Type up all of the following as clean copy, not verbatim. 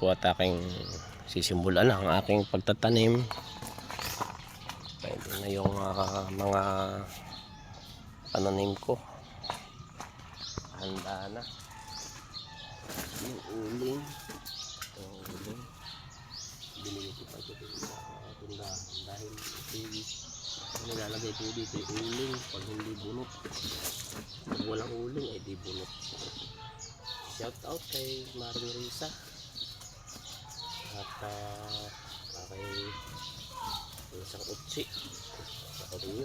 po at aking sisimulan ang aking pagtatanim. Ito na yung mga pananim ko. Handa na. Yung uling. Binili ko pa ito sa tindahan dahil nilalagay po dito yung uling. Pag hindi bunot, pag walang uling ay di bunot. Shout out kay Maring Risa at kay isang utsi sa Korea.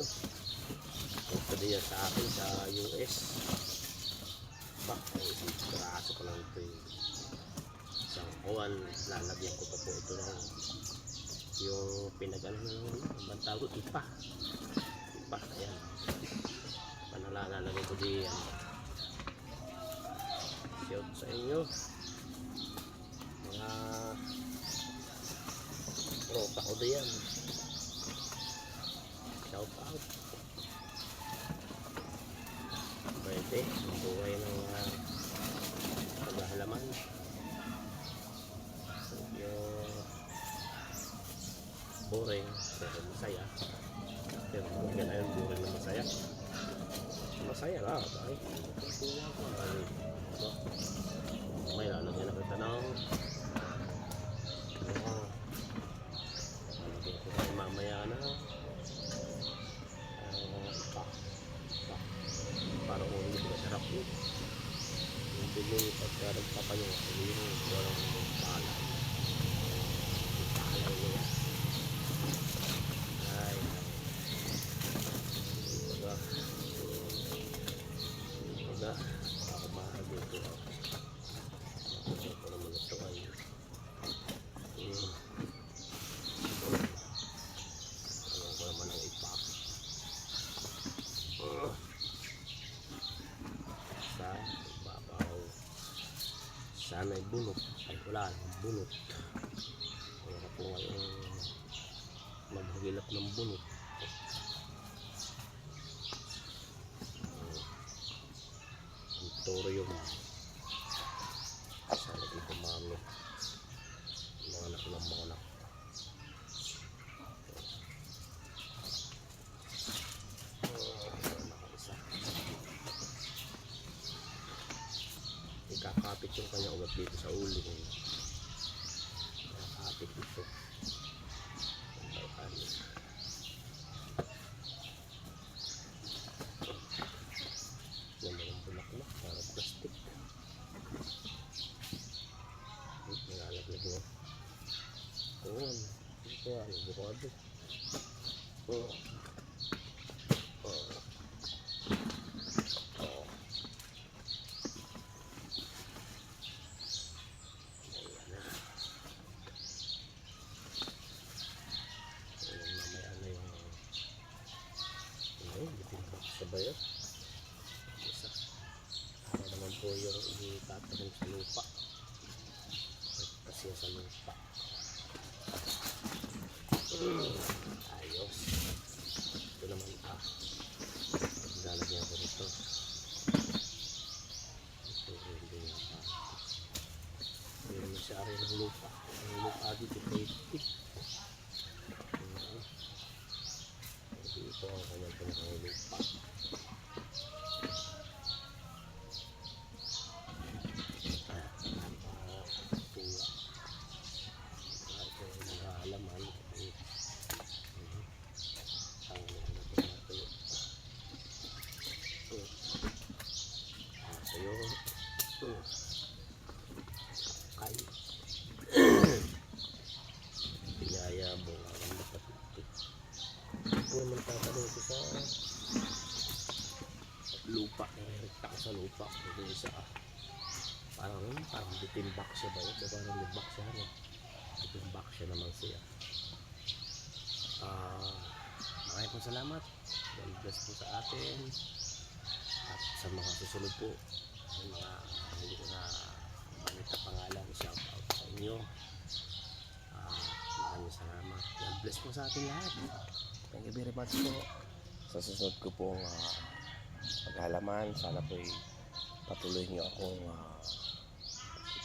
Ito din sa akin sa US. Ay piraso ko lang ito isang kuwan. Lalagyan ko pa po ito ng yung pinag-ano na tawag, ipa. Ayan, panalalagay ko diyan. Shout sa inyo mga rota ko diyan. Shout out. Pwede buhay ng paghahalaman. Yung boring pero masaya. Pero kung gano'n yung boring na masaya, masaya lang dahil may lalagyan na kita ng lalagyan ko tayo mamaya na para kung hindi ko sarap yun yung piling pagkarag papayo yung walang palay niya ay baga ako mahagi ito ako naman ito ay ayaw ko naman ang ipa sa babaw sana'y bunot ay wala ng bunot wala po ngayon maghagilap ng bunot ang torium sana ito mami mga anak ng mga anak ikakapit yung kanya ugat dito sa uling ikakapit dito naman ang bulaklak para plastic nalalaglag mo ayan ito ang bukado sabayo isa para naman po yung itatanim sa lupa kasi sa lupa ayos ito naman lalagyan ko nito ito hindi yung sa area ng lupa ang lupa dito pwede ito ang kanyang pinakang lupa ay pinayabong ang dapat ito naman tatanong ko sa lupa rekta ko sa lupa ito isa parang ditimbak siya ba yun parang ditimbak siya ditimbak siya naman siya maraming po salamat God bless po sa atin at sa mga susunod po sa mga hindi ko na manita pangalan shout out sa inyo maraming salamat God bless po sa atin lahat thank you very much po sa susunod ko pong paghalaman sana po patuloy nyo akong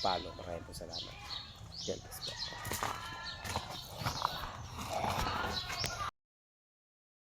follow maraming po salamat. Yan.